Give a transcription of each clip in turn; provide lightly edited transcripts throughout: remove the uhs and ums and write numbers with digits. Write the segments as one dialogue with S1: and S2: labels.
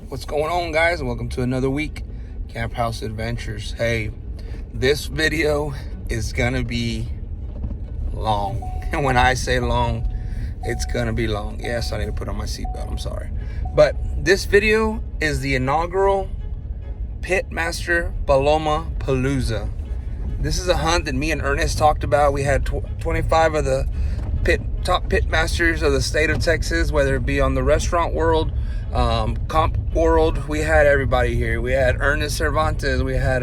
S1: What's going on, guys? And welcome to another week, Camp House Adventures. Hey, this video is gonna be long. And when I say long, it's gonna be long. Yes, I need to put on my seatbelt, I'm sorry. But this video is the inaugural Pitmaster Paloma Palooza. This is a hunt that me and Ernest talked about. We had 25 of the top pitmasters of the state of Texas, whether it be on the restaurant world, comp world. We had everybody here. We had Ernest Cervantes, we had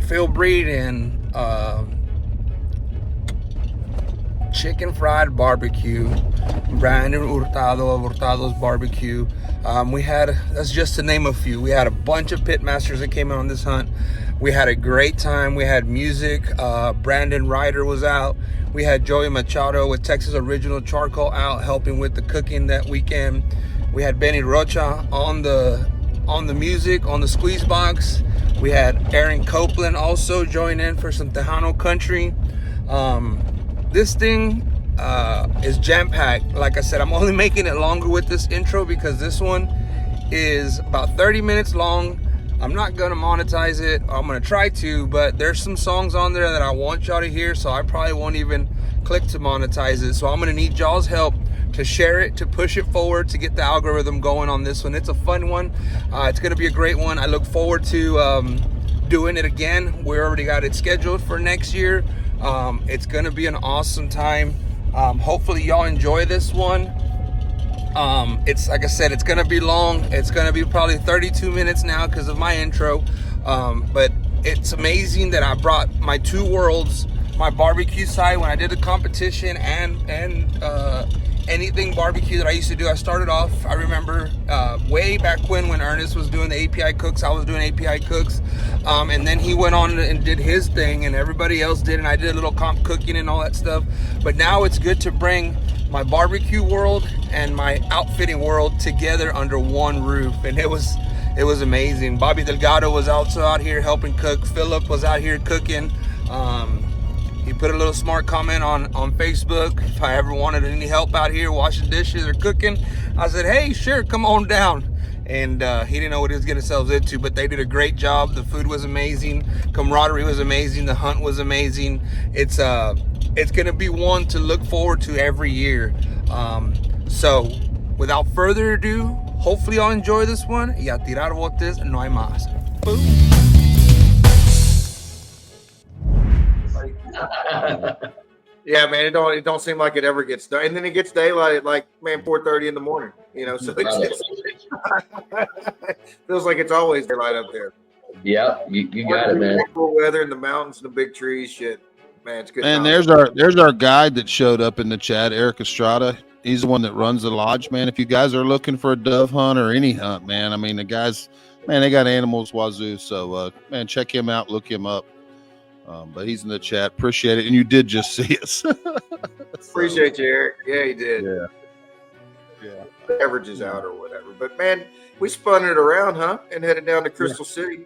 S1: Phil Breeden, Chicken Fried Barbecue, Brandon Hurtado of Hurtado's Barbecue. We had, that's just to name a few. We had a bunch of pitmasters that came in on this hunt. We had a great time. We had music. Brandon Ryder was out. We had Joey Machado with Texas Original Charcoal out helping with the cooking that weekend. We had Benny Rocha on the music, on the squeeze box. We had Aaron Copeland also join in for some Tejano country. This thing is jam-packed. Like I said, I'm only making it longer with this intro because this one is about 30 minutes long. I'm not gonna monetize it. I'm gonna try to, but there's some songs on there that I want y'all to hear, so I probably won't even click to monetize it. So I'm gonna need y'all's help to share it, to push it forward, to get the algorithm going on this one. It's a fun one. It's gonna be a great one. I look forward to doing it again. We already got it scheduled for next year. It's gonna be an awesome time. Hopefully y'all enjoy this one. It's like I said, it's gonna be long. It's gonna be probably 32 minutes now because of my intro. But it's amazing that I brought my two worlds, my barbecue side when I did the competition and anything barbecue that I used to do. I started off, I remember way back when Ernest was doing the API cooks, I was doing API cooks. And then he went on and did his thing and everybody else did, and I did a little comp cooking and all that stuff. But now it's good to bring my barbecue world and my outfitting world together under one roof, and it was amazing. Bobby Delgado was also out here helping cook. Philip was out here cooking. He put a little smart comment on Facebook if I ever wanted any help out here washing dishes or cooking. I said, hey, sure, come on down. And he didn't know what he was getting himself into, but they did a great job. The food was amazing, camaraderie was amazing, the hunt was amazing. It's gonna be one to look forward to every year. So without further ado, hopefully y'all enjoy this one. Y a tirar botes no hay más. Boom.
S2: Yeah, man, it don't seem like it ever gets done, and then it gets daylight at like 4:30 in the morning. You know, so it feels like it's always daylight up there.
S3: Yeah, you got it, man.
S2: Cool weather in the mountains and the big trees, shit. Man, it's good.
S4: And there's our guide that showed up in the chat, Eric Estrada. He's the one that runs the lodge, man. If you guys are looking for a dove hunt or any hunt, man, I mean the guys, man, they got animals wazoo. So man, check him out, look him up. But he's in the chat. Appreciate it. And you did just see us.
S2: Appreciate you, Eric. Yeah, he did.
S4: Yeah.
S2: Averages out or whatever. But man, we spun it around, huh? And headed down to Crystal City.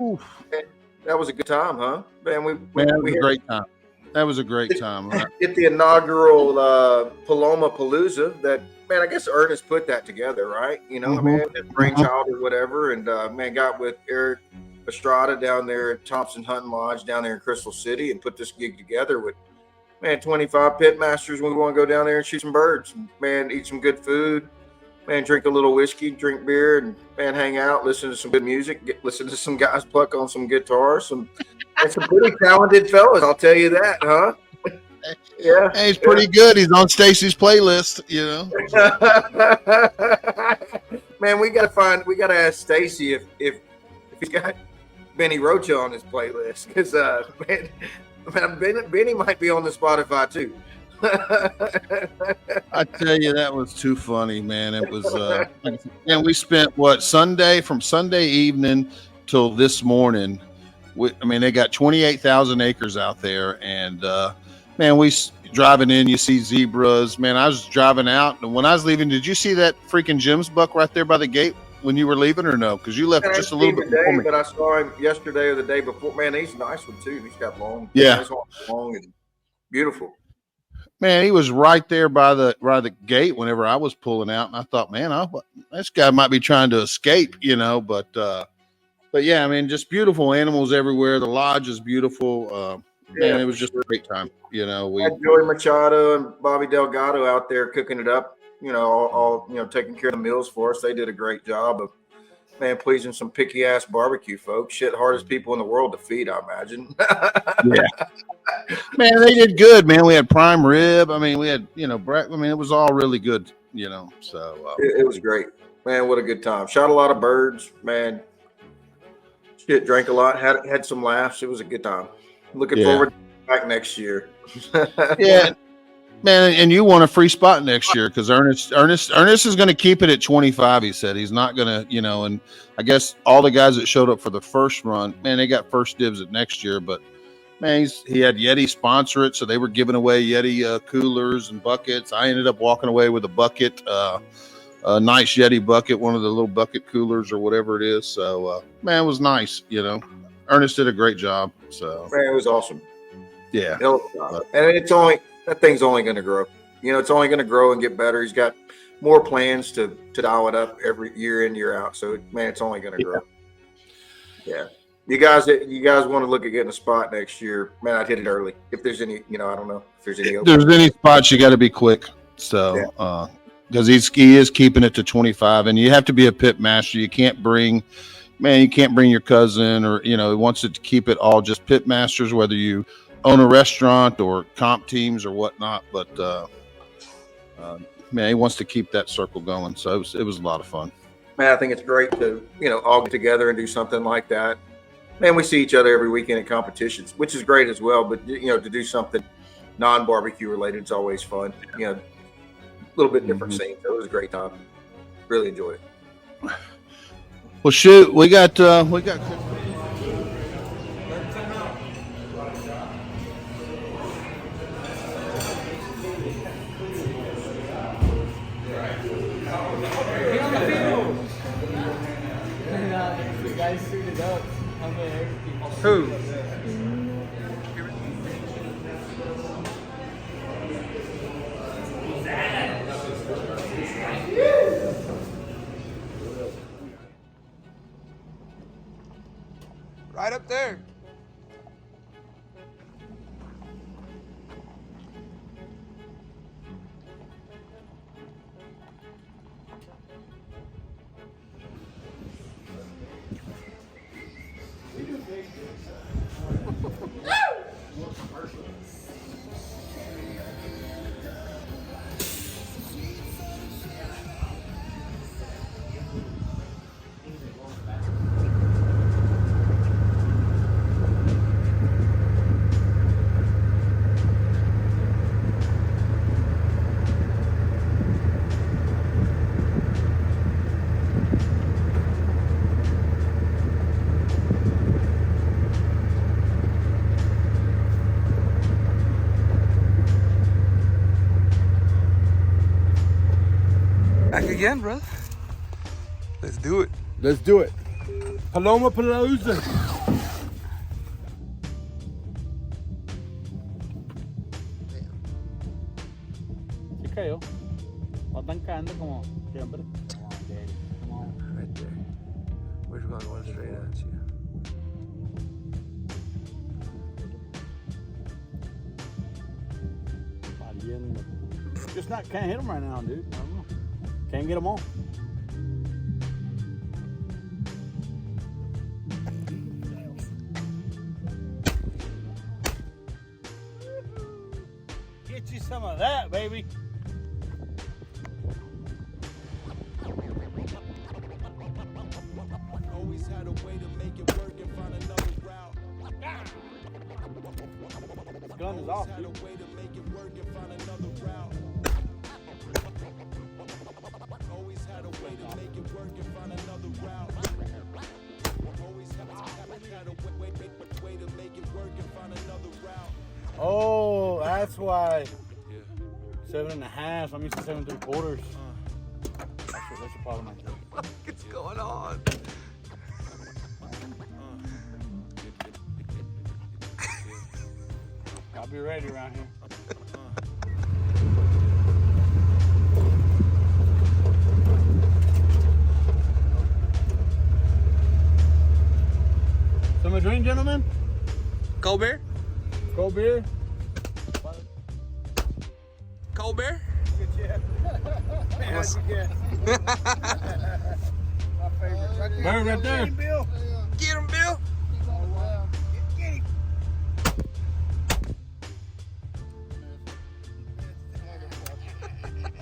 S4: Oof.
S2: Man, that was a good time, huh? Man,
S4: that was a great time. That was a great time. Right?
S2: Get the inaugural Paloma Palooza. That, man, I guess Ernest put that together, right? You know,
S4: Mm-hmm.
S2: man, brainchild or whatever. And man, got with Eric Estrada down there at Thompson Hunting Lodge down there in Crystal City and put this gig together with, man, 25 pitmasters. We want to go down there and shoot some birds, and, man, eat some good food, man, drink a little whiskey, drink beer, and, man, hang out, listen to some good music, listen to some guys pluck on some guitars, and some pretty talented fellas, I'll tell you that, huh? Yeah.
S4: Hey, he's pretty good. He's on Stacy's playlist, you know.
S2: Man, we gotta ask Stacy if he's got Benny Rocha on his playlist, because man, Benny might be on the Spotify too.
S4: I tell you, that was too funny, man. It was, and we spent from Sunday evening till this morning. I mean, they got 28,000 acres out there, and man, we driving in, you see zebras. Man, I was driving out, and when I was leaving, did you see that freaking Jim's buck right there by the gate when you were leaving, or no? Because you left just a little bit before me.
S2: But I saw him yesterday or the day before. Man, he's a nice one too. He's got long,
S4: yeah,
S2: long and beautiful.
S4: Man, he was right there by the gate whenever I was pulling out, and I thought, man, this guy might be trying to escape, But yeah, I mean, just beautiful animals everywhere. The lodge is beautiful. Man, it was just a great time. We
S2: had Joey Machado and Bobby Delgado out there cooking it up. All taking care of the meals for us. They did a great job of, man, pleasing some picky ass barbecue folks. Shit, hardest people in the world to feed, I imagine.
S4: Yeah. Man, they did good, man. We had prime rib. I mean, we had, it was all really good, So
S2: it was great, man. What a good time. Shot a lot of birds, man. Shit, drank a lot. Had some laughs. It was a good time. Looking forward to back next year.
S4: Yeah, man. And you want a free spot next year because Ernest is going to keep it at 25. He said he's not going to, and I guess all the guys that showed up for the first run, man, they got first dibs at next year, but. Man, he had Yeti sponsor it, so they were giving away Yeti coolers and buckets. I ended up walking away with a bucket, a nice Yeti bucket, one of the little bucket coolers or whatever it is. So, man, it was nice, Ernest did a great job. So,
S2: man, it was awesome.
S4: Yeah.
S2: And that thing's only going to grow. It's only going to grow and get better. He's got more plans to dial it up every year in, year out. So, man, it's only going to grow. Yeah. You guys want to look at getting a spot next year, man, I'd hit it early. If there's any, I don't know if there's any.
S4: If there's any spots, you got to be quick. So, because he is keeping it to 25, and you have to be a pit master. You can't bring your cousin or, he wants to keep it all just pit masters, whether you own a restaurant or comp teams or whatnot. But, man, he wants to keep that circle going. So it was a lot of fun.
S2: Man, I think it's great to, all get together and do something like that. Man, we see each other every weekend at competitions, which is great as well. But, to do something non-barbecue related is always fun. A little bit different scene. So it was a great time. Really enjoyed it.
S4: Well, shoot, we got.
S1: Who? Right up there. Back again, brother. Let's do it.
S5: Let's do it. Paloma Palooza.
S6: Se cayó. Va tancando como siempre. Come on, Daddy. Come on.
S1: Right there. We're just gonna go straight at you.
S6: Just can't hit him right now, dude. I don't know. Can't get them on. Get you some of that, baby.
S7: Always had a way to make it work and find another route.
S6: This gun is off,
S7: Had a
S6: dude.
S7: way to make it work and find another route. Always had a way to make it work and find another route. Always had a way to make it work and find another route.
S6: Oh, that's why. 7.5. I'm used to 7 3/4. That's a problem.
S1: What is going on?
S6: I'll be ready around here. Some a drink, gentlemen?
S1: Cold beer?
S6: Cold beer?
S1: Cold beer?
S6: How'd you get? My favorite. Bird right there.
S1: Get him, Bill.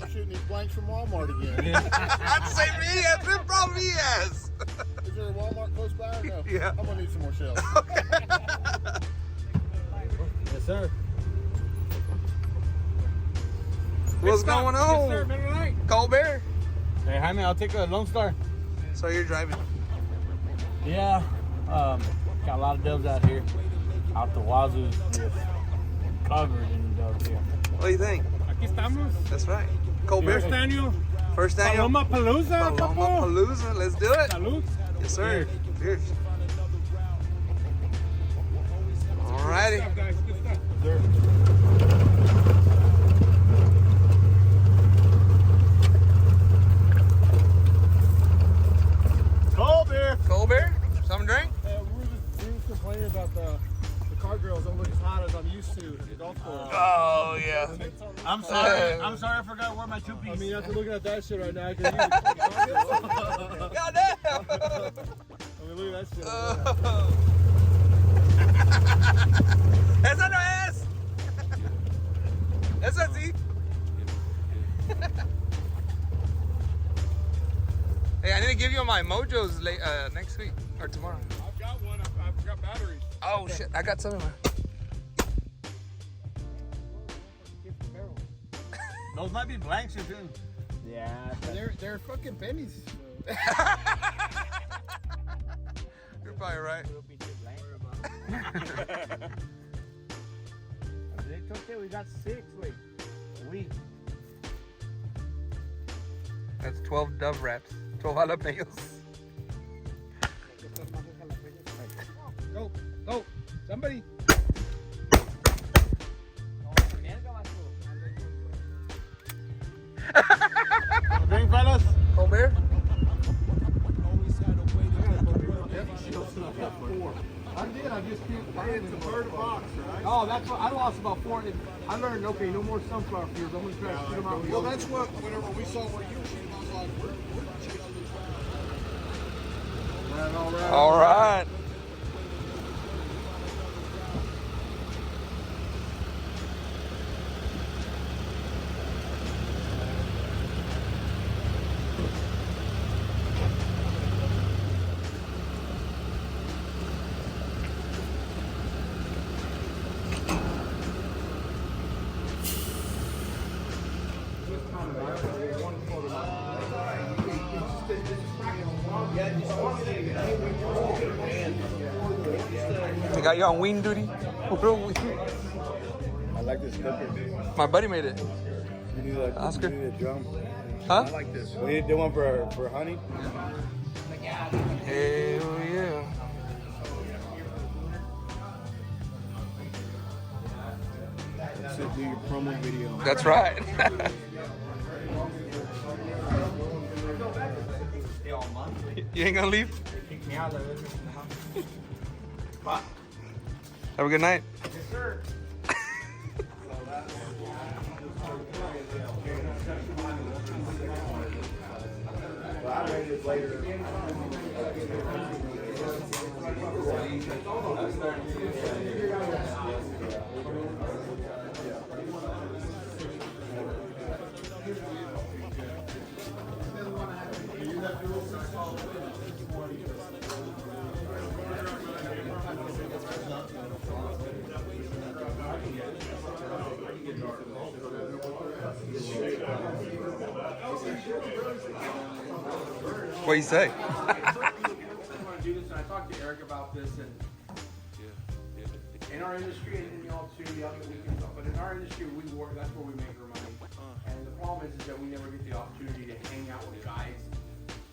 S4: I'm shooting these blanks from Walmart again.
S1: That's the same he has. This problem he has.
S4: Is there a Walmart close by or no?
S1: Yeah.
S4: I'm gonna need some more shells.
S6: Yes, sir.
S1: What's going
S6: Yes, sir.
S1: on?
S6: Better night.
S1: Cold beer?
S6: Hey, Jaime, I'll take a Lone Star.
S1: So you're driving.
S6: Yeah. Got a lot of doves out here. Out the wazoo, just covered in doves here.
S1: What do you think?
S6: Aquí estamos.
S1: That's right. Cold beer.
S6: First annual.
S1: First annual.
S6: Paloma Palooza.
S1: Paloma Palooza. Let's do it.
S6: Salud.
S1: Yes, sir. Cheers. Alrighty.
S6: Good stuff, guys. Good stuff. Cold beer.
S1: Cold beer? Something to drink?
S4: We were just complaining about the car girls don't look as hot as I'm used to at the golf course.
S1: Oh, yeah.
S6: I'm sorry. I'm sorry. I forgot where my two piece.
S4: I mean, after looking at that shit right now, I can
S1: Goddamn.
S4: I mean, look at that shit.
S1: Esa no es. Esa sí. Hey, I need to give you my mojos next week or tomorrow.
S5: I've got one. I've got batteries.
S1: Oh shit, I got some in my.
S6: Those might be blanks, you too. Yeah.
S4: They're fucking pennies.
S1: You're probably right.
S6: It's okay. We got 6. Wait. We.
S1: That's 12 dove wraps. 12 jalapenos.
S4: Go, go, somebody.
S6: Drink, fellas.
S1: Cold beer?
S6: I did. I just can't find it. It's a bird box, right? Oh, that's what I lost about 4. I learned. Okay, no more sunflower fields. I'm gonna try to shoot them out.
S4: Well, that's what. Whenever we saw where you were shooting, I was like, we're chasing these birds.
S1: All right. I got you on wing duty.
S6: I like this clipper.
S1: My buddy made it.
S6: You need a,
S1: Oscar?
S6: You need a drum.
S1: Huh?
S6: I like this. We need to do one for honey.
S1: Hell yeah.
S6: So do your promo video.
S1: That's right. You ain't gonna leave? Have a good night.
S6: Yes, sir.
S1: What you say?
S8: I want to do this, and I talked to Eric about this, and in our industry, and y'all too, y'all get weekends off, but in our industry, we work. That's where we make our money. And the problem is that we never get the opportunity to hang out with guys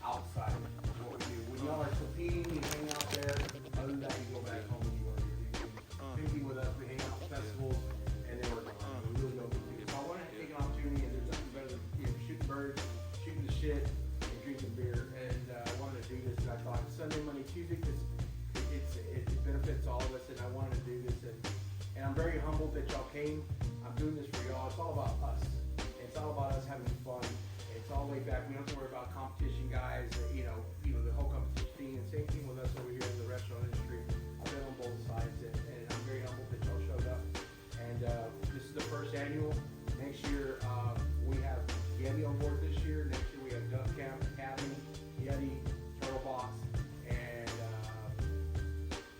S8: outside of what we do. When y'all are competing, you hang out there. Other than that, you go back home and you go to your duty. Competing with us, we hang out at festivals, and then we're gone. We really don't do it. So I want to take an opportunity, and there's nothing better than shooting birds, shooting the shit, drinking beer, and I wanted to do this, and I thought Sunday, Monday, Tuesday, because it's been all laid back. We don't have to worry about competition guys, you know, the whole competition thing. And same thing with us over here in the restaurant industry. I've been on both sides, and I'm very humbled that y'all showed up. And this is the first annual. Next year, we have Yeti on board this year. Next year, we have Duck Camp, Academy, Yeti, Turtle Box, and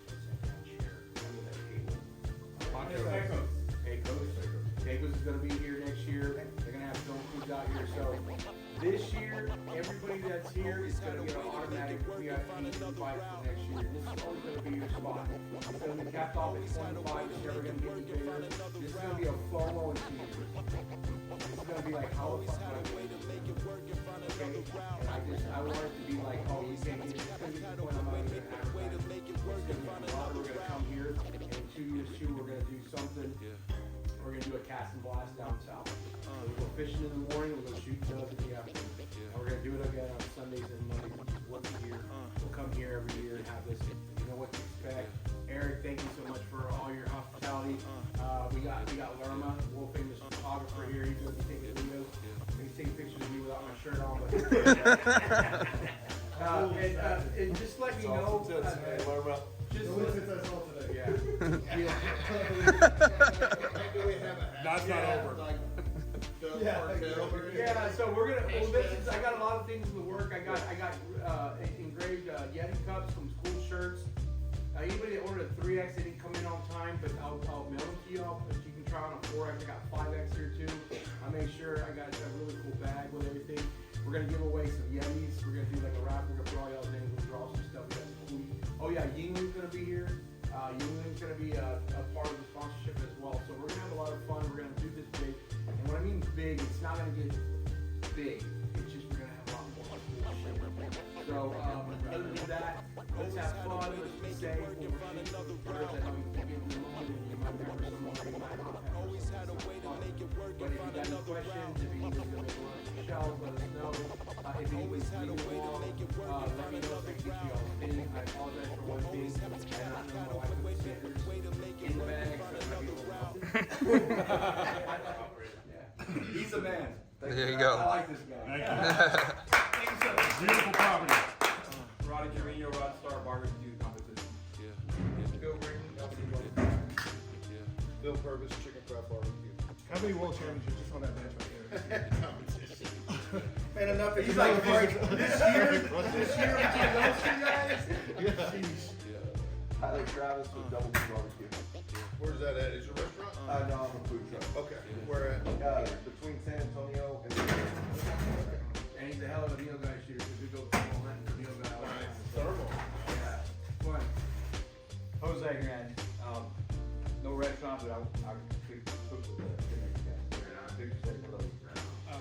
S8: what's that down here? Remember that table? Pecos is going to be here next year. They're going to have film crews out here. So this year, everybody that's here is going to get an automatic VIP invite for next year. This is always going to be your spot. It's going to be capped off at 25. It's never going to get any bigger. This is going to be a FOMO and teaser. This is going to be like, how the fuck do I win? Okay? And I want it to be like, oh, you can't get it. It's going to be the point I'm going to get advertised. It's going to be a lot. We're going to come here, and in 2 years, too, we're going to do something. We're going to do a cast and blast down south. So we go fishing in the morning, we'll go shoot doves in the afternoon. And we're going to do it again on Sundays and Mondays, which is once a year. We'll come here every year and have this. You know what to expect. Eric, thank you so much for all your hospitality. We got Lerma, world famous photographer here. He's going to be taking videos. He's taking pictures of me without my shirt on. But and just let me know. Just yeah.
S5: That's not over.
S8: Yeah, so we're gonna. Well, I got a lot of things in the work. I got engraved Yeti cups, some cool shirts. Anybody that ordered a 3X, they didn't come in on time, but I'll mail them to you. But you can try on a 4X. I got 5X here too. I made sure I got a really cool bag with everything. We're gonna give away some Yetis. We're gonna do like a wrap. We're gonna put all y'all's names. We'll draw some stuff. We got some cool. Oh yeah, Yingling's gonna be here. Yingling's gonna be a part of the sponsorship as well. So we're gonna have a lot of fun. We're gonna do this big. And when I mean big, it's not gonna get big. It's just we're gonna have a lot more cool shit. So other than that, let's have fun. Let's be safe. We'll shooting birds. I know you can get in the moment and you might remember someone or you might not have. Always had a way to make it work. But if you got any questions, if you need us to make a lunch for shells, let us know. If you always had a way to make it work, let me know if I can get you all a thing. I apologize for one thing. I don't know my wife with stickers in the bag, so it might be a little yeah. He's a man.
S1: There you go.
S8: I like this guy.
S5: Thank you so much. Beautiful property.
S9: Roddy Carino, Rod Star Barbecue Competition.
S2: Bill Green, Bill Purvis, Chicken Crab Barbecue.
S6: How many world championships just on that bench right there?
S2: Man, enough.
S8: He's like, this year between those two guys.
S9: Tyler Travis with Double B Barbecue.
S2: Where's that at? Is it a restaurant?
S9: No, I'm a food truck.
S2: Okay. Where at?
S9: Between San Antonio and
S8: And he's a hell of a deal guy shooter. We go thermal hunting for deal guy all the time.
S2: Thermal.
S8: Yeah. Fun.
S9: Jose here. No restaurant, but I could cook with the big steak with those.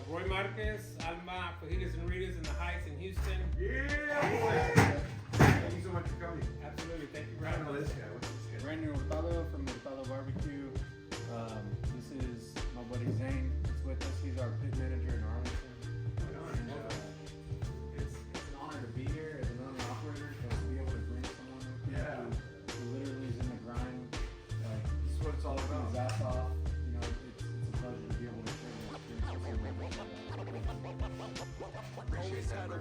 S5: Roy Marquez, Alma, Fajitas and Ritas in the Heights in Houston.
S8: Yeah, boy. Thank you so much for coming.
S5: Absolutely. Thank you,
S8: I don't know
S5: Ryan.
S8: this guy. What's this guy?
S10: Brandon Hurtado from Hurtado Barbecue. This is my buddy Zane. He's with us. He's our pit manager in Arlington. And, it's an honor to be here as an owner operator to be able to bring someone with me who literally is in the grind.
S8: This is what it's all
S10: His
S8: about.
S10: ass off. You know, it's a pleasure to be able to share my experience with someone.
S8: Appreciate that, bro.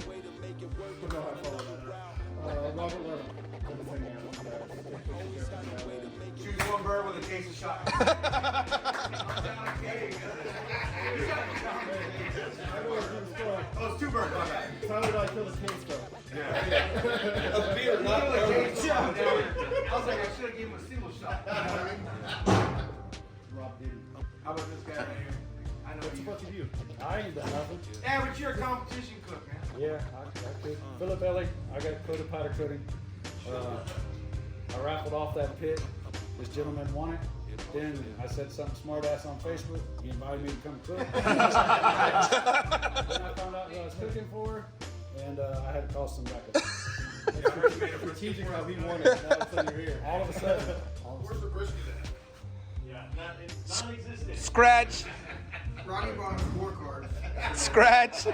S6: Robert Lerma.
S8: Choose one bird with a case of shot. I'm kidding. Oh, it's two birds.
S6: How did I kill the case though?
S2: A beer, not
S8: I
S2: a
S8: was like, I should have given him a single shot.
S10: Rob Diddy.
S8: How about this guy right here? I know
S6: What's
S8: you.
S6: up with you? I ain't done nothing.
S8: Yeah, but you're a competition cook, man.
S6: Yeah, I could. Philip Ellie, I got coated powder coating. I raffled off that pit. This gentleman won it. Then I said something smart ass on Facebook. He invited me to come cook. Then I found out who I was cooking for, and I had to call some back up. Strategic how he won it. Now all of a sudden you're here. All of a sudden.
S2: Where's the brisket at?
S6: Yeah, it's non-existent.
S1: Scratch.
S8: Ronnie brought a scorecard.
S1: Scratch.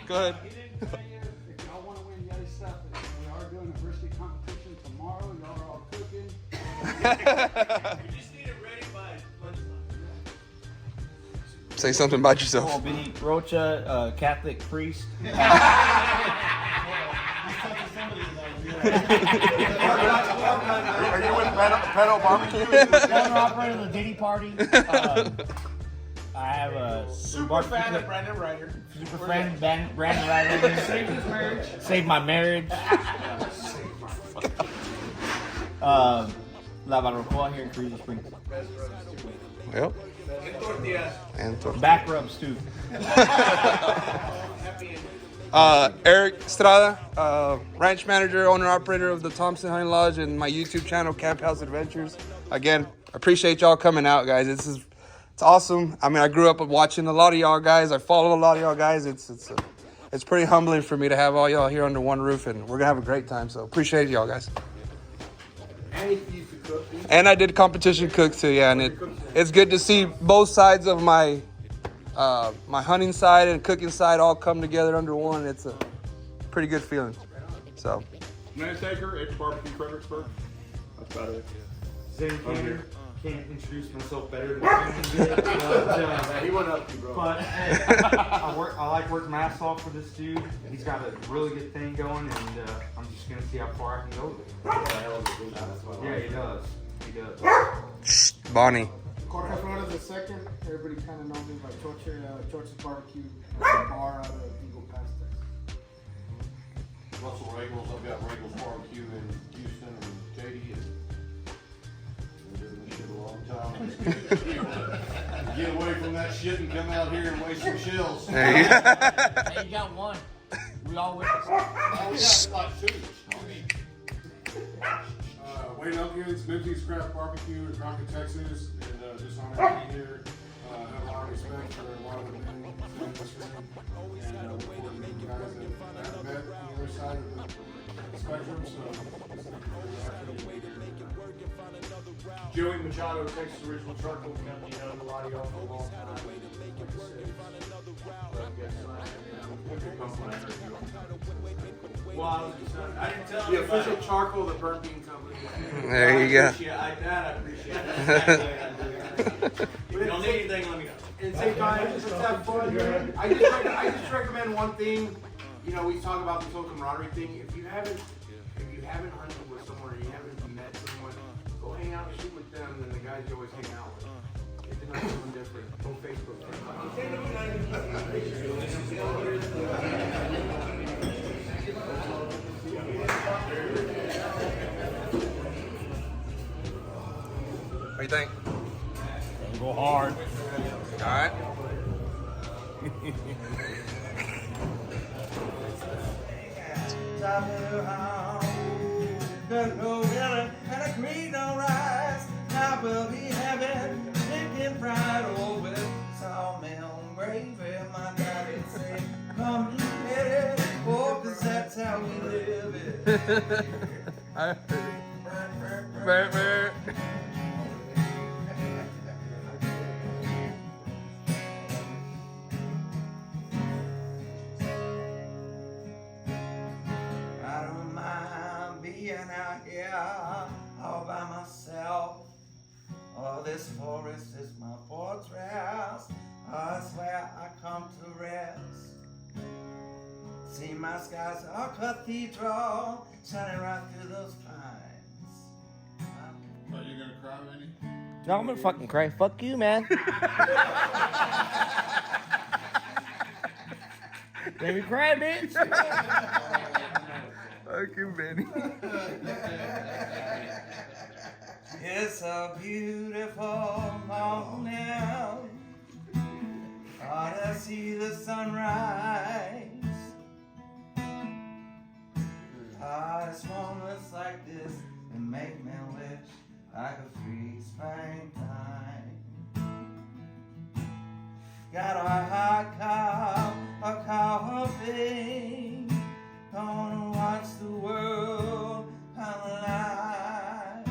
S1: Good.
S10: He didn't tell you if y'all want to win Yeti stuff, we are doing a brisket competition tomorrow. Y'all are all cooking.
S6: You just need it ready by lunchtime.
S1: Say something about yourself.
S8: Oh, Benny Rocha, Catholic priest.
S2: Are you with Pedal Barbecue?
S8: Owner operator of the Diddy Party. I have a
S5: Super fan of Brandon Ryder.
S8: super friend, Brandon Ryder.
S5: Saved his marriage.
S8: Saved my marriage. La Barbacoa here in Carrizo Springs.
S1: Yep.
S5: And tortillas.
S1: And
S8: Back rubs too.
S1: Eric Estrada, ranch manager, owner operator of the Thompson Hunting Lodge, and my YouTube channel, Camp House Adventures. Again, appreciate y'all coming out, guys. It's awesome. I mean, I grew up watching a lot of y'all guys. I follow a lot of y'all guys. It's pretty humbling for me to have all y'all here under one roof, and we're gonna have a great time. So appreciate y'all guys.
S5: And he used to cook.
S1: And I did competition cook too, yeah. And it's good to see both sides of my my hunting side and cooking side all come together under one. It's a pretty good feeling. So.
S11: Lance Taker, X Barbecue, Fredericksburg. That's about it.
S10: Zane Cantor. Can't introduce myself better than I did. But,
S5: He went up to you, bro.
S10: but I like working my ass off for this dude. He's got a really good thing going, and I'm just gonna see how far I can go with it. Yeah, he does. He does.
S1: Bonnie.
S5: Jorge Flores the second. Everybody kind of knows me by Torch's Barbecue bar out of Eagle Pass, Texas.
S11: Russell Regals, I've got Regals Barbecue in Houston and Katy. And been doing this shit a long time. Get away from that shit and come out here and waste some shells.
S1: There you go.
S8: Hey, you got one. We all with us.
S11: Oh, we got like two. Wade Elkins, Nipsey's Craft Barbecue in Crockett, Texas, and just honored to be here. Have a lot of respect for a lot of the men in the industry, and look forward to meeting guys that I've met on the other side of the spectrum. So,
S9: Joey Machado, Texas Original Charcoal Company, known a lot of y'all for a long time. Well, I didn't tell
S5: The official charcoal, the burnt bean company.
S1: There you go.
S9: I appreciate that. If you don't need anything, let me know.
S5: And same time, let's have fun. I just recommend one thing. You know, we talk about this whole camaraderie thing. If you haven't hunted with someone or you haven't met someone, go hang out and shoot with them and the guys you always hang out with. Get to know someone different. Go Facebook.
S1: What do you think?
S8: Go hard.
S1: All right.
S7: Now we'll be having chicken fried over sawmill gravy. My daddy say, come get it, oh, 'cause that's how we live it. I don't mind being out here all by myself. Oh, this forest is my fortress. Oh, it's where I come to rest. See, my skies are cathedral, shining right through those pines.
S11: Are you gonna cry, Vinny?
S8: No, I'm gonna fucking cry. Fuck you, man. Let me cry, bitch.
S1: Fuck you, Benny.
S7: It's a beautiful morning. Ought to see the sunrise. It's moments like this that make me wish I could freeze springtime. Got a hot cup of coffee. Gonna watch the world come alive.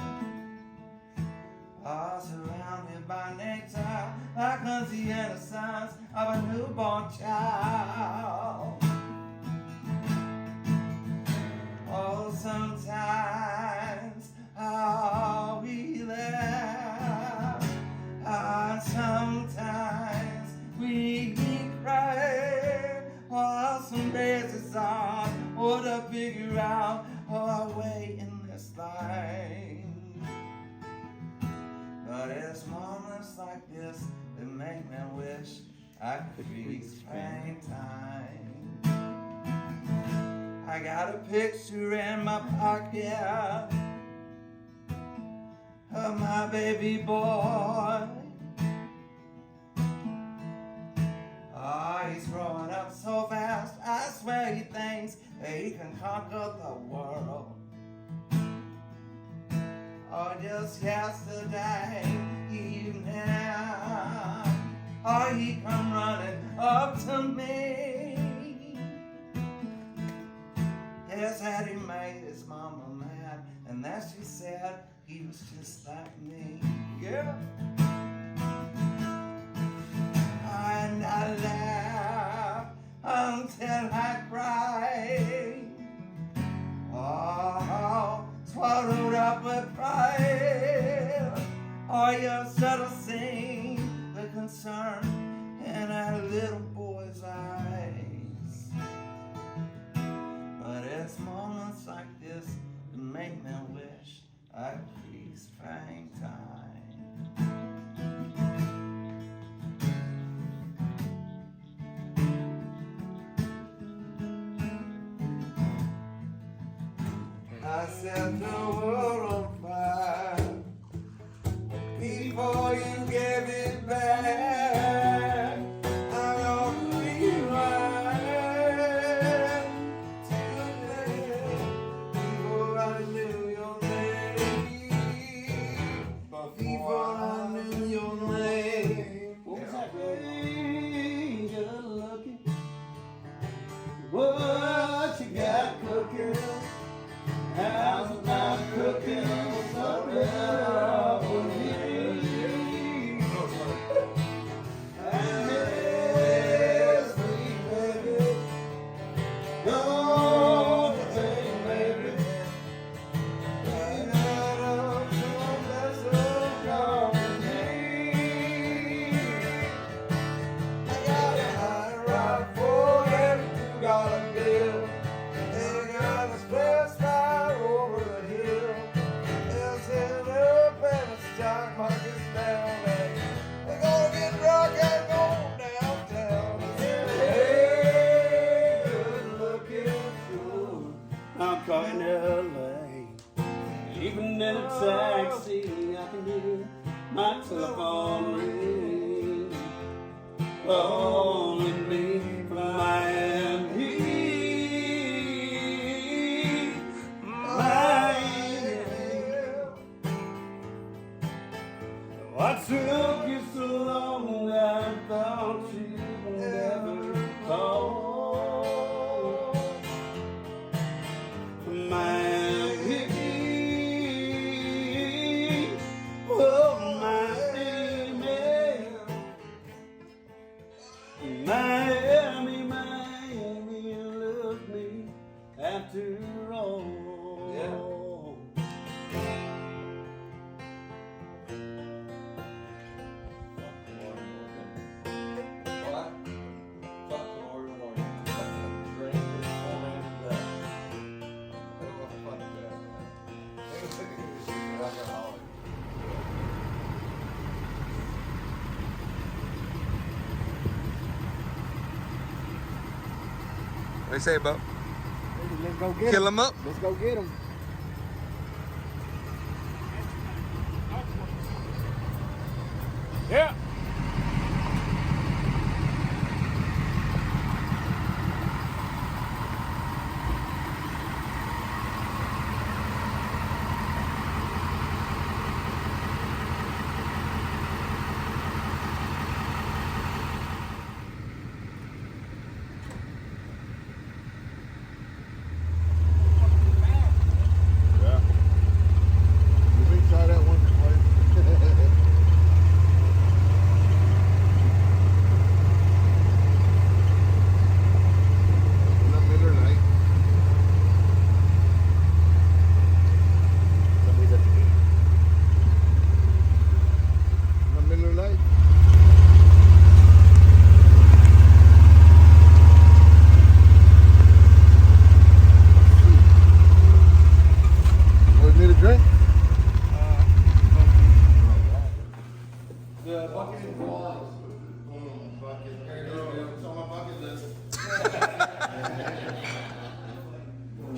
S7: All surrounded by nature, I can see the innocence of a newborn child. Oh, sometimes I'll be there. Sometimes we to figure out our way in this thing. But it's moments like this that make me wish I could be springtime. I got a picture in my pocket of my baby boy. Oh, he's growing up so fast, I swear he thinks that he can conquer the world. Oh, just yesterday evening, oh, he come running up to me. He said he made his mama mad, and then she said he was just like me. Yeah. And I laughed until I cried. Oh, swallowed up with pride. Oh, you should have seen the concern in that little boy's eyes. But it's moments like this that make me wish I could be springtime. I set the world on fire before you gave it back. I'm gonna rewrite today before I knew your name. Before I knew your name. What was that, bro? You're looking. What you got cooking? How's about cooking something up for me? And yes, sweet baby, don't take baby. And I'm so come with me. I got a high rock for everything, got a bill. They got a stress over the hill. They'll set up and the stock market's down. They're gonna get drunk and go downtown. Hey, good looking fool, I'm caught in LA. Even in a taxi, I can hear my telephone ring. Calling me from Miami. What took you so long? I thought you would never call. Miami, oh Miami, Miami, you loved me after all. Yeah.
S1: What do you say, Bo?
S5: Let's go get
S1: Kill him up.
S5: Let's go get him.
S6: Yeah.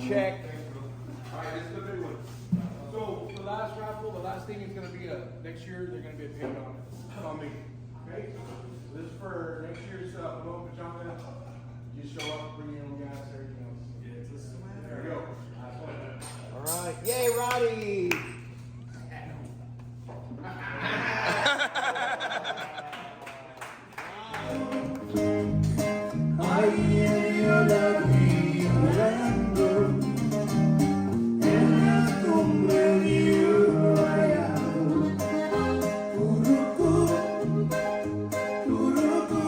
S8: check. All right, this is the big one. So the last raffle, the last thing is going to be next year. They're going to be a paid on me. Okay. So this is for next year's Paloma pajama. You show up, bring your own gas, everything else. Yeah, it's a sweater. There we go. Last one.
S5: All right. Yay, Roddy.
S7: I hear your lovely Orlando, and I come with you. Uruku, uruku,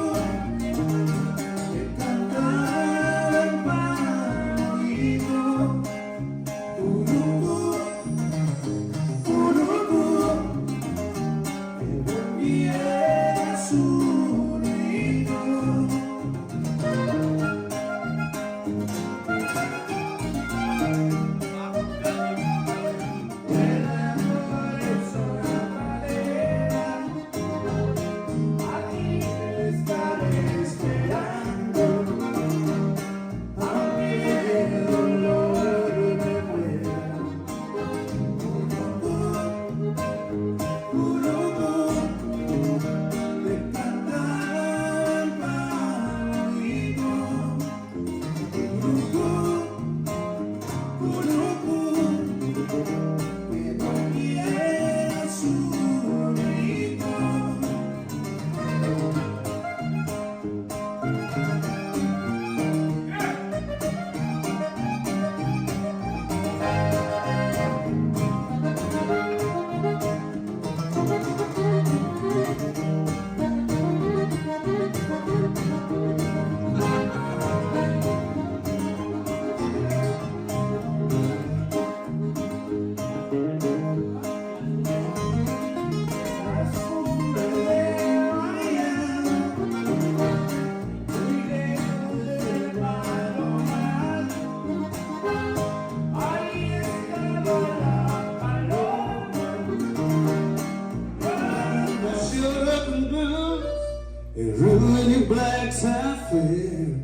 S7: te cantarán para oído. Uruku, uruku, te volviera su ruido. Black sapphire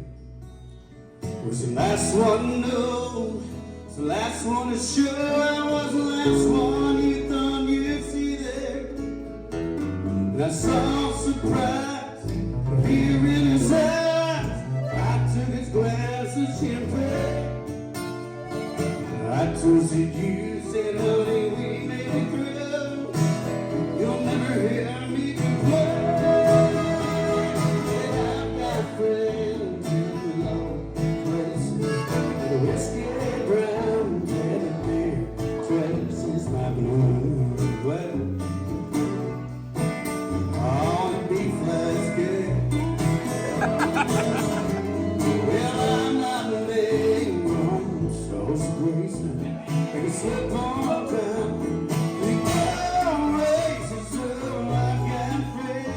S7: was the last one to know, was the last one to show. I was the last one you thought you'd see there. And I saw surprise here in his eyes. I took his glass of champagne. I toasted you, said, honey, we made it through. You'll never hear me complain. Friends in long places, whiskey brown, and beer traces my blue blood. On beef last good. Well, I'm not laying on so squeezing. I can slip on down. We go races, so I got friends.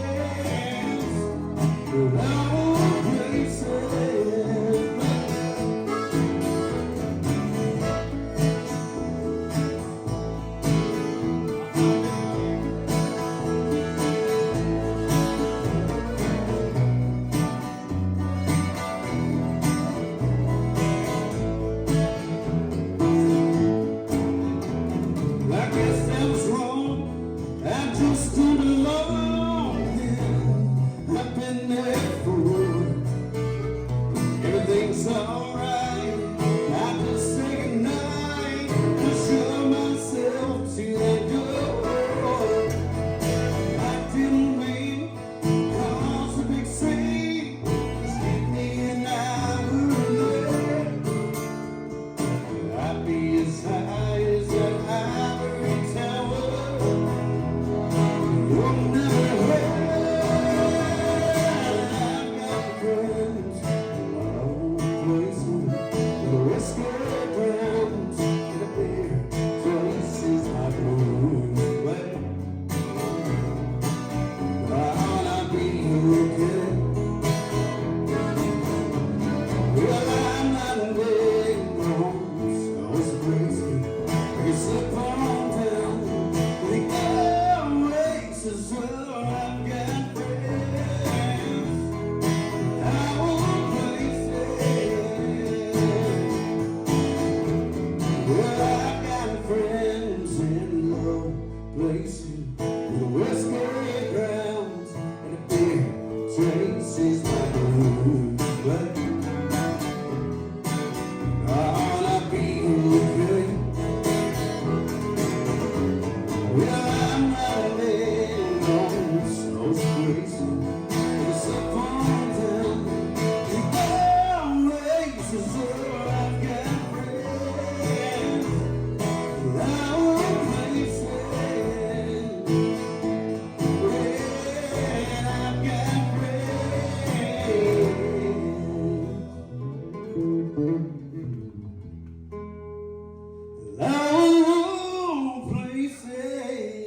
S7: Well, I got friends in low places with whiskey grounds and a big traces like a wood. But I'll be okay. Well, I'm not letting on so crazy. It's up on down. You go races, so I've got friends. I won't place it. When I've got friends. I won't place it.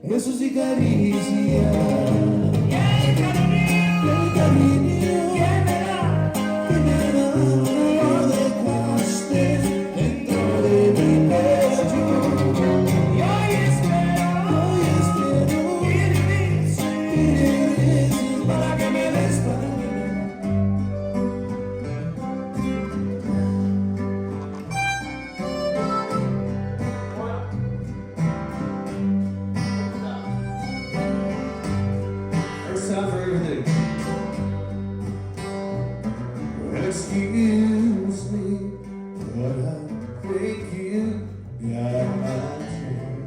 S7: Besos y caricia. Cariño, que me lo dejaste dentro de mi pecho. Y hoy espero que regreses para que me des First time for everything. Well, excuse me, but I think you got my train.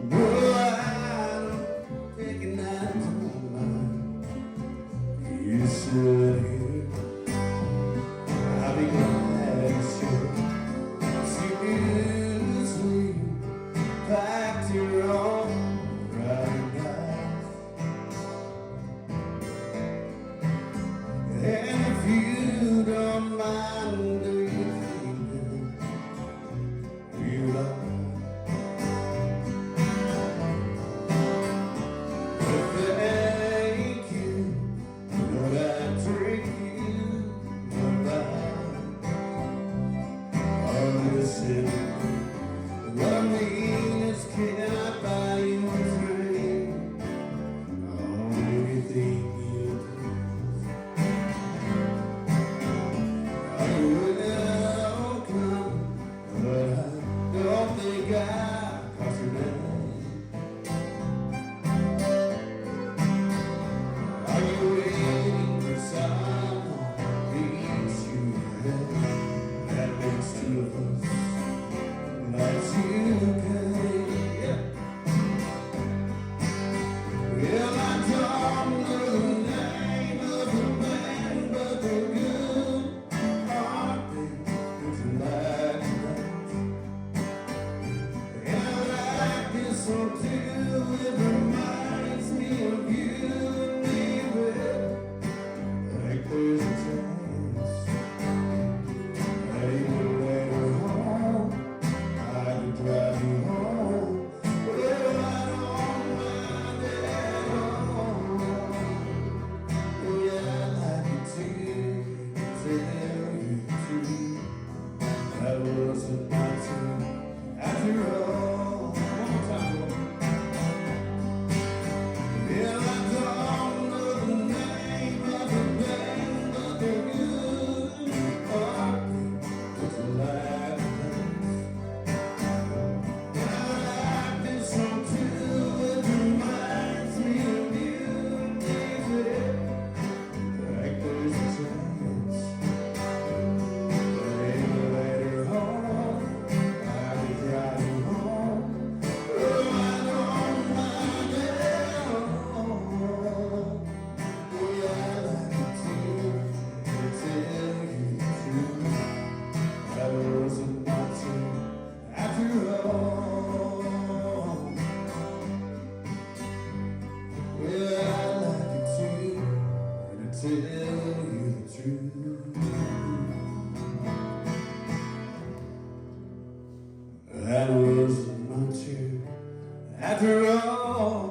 S7: Well, I don't think it out to my mind. You said here, I'll be glad, sure. Excuse me, packed your own riding guys. And if you know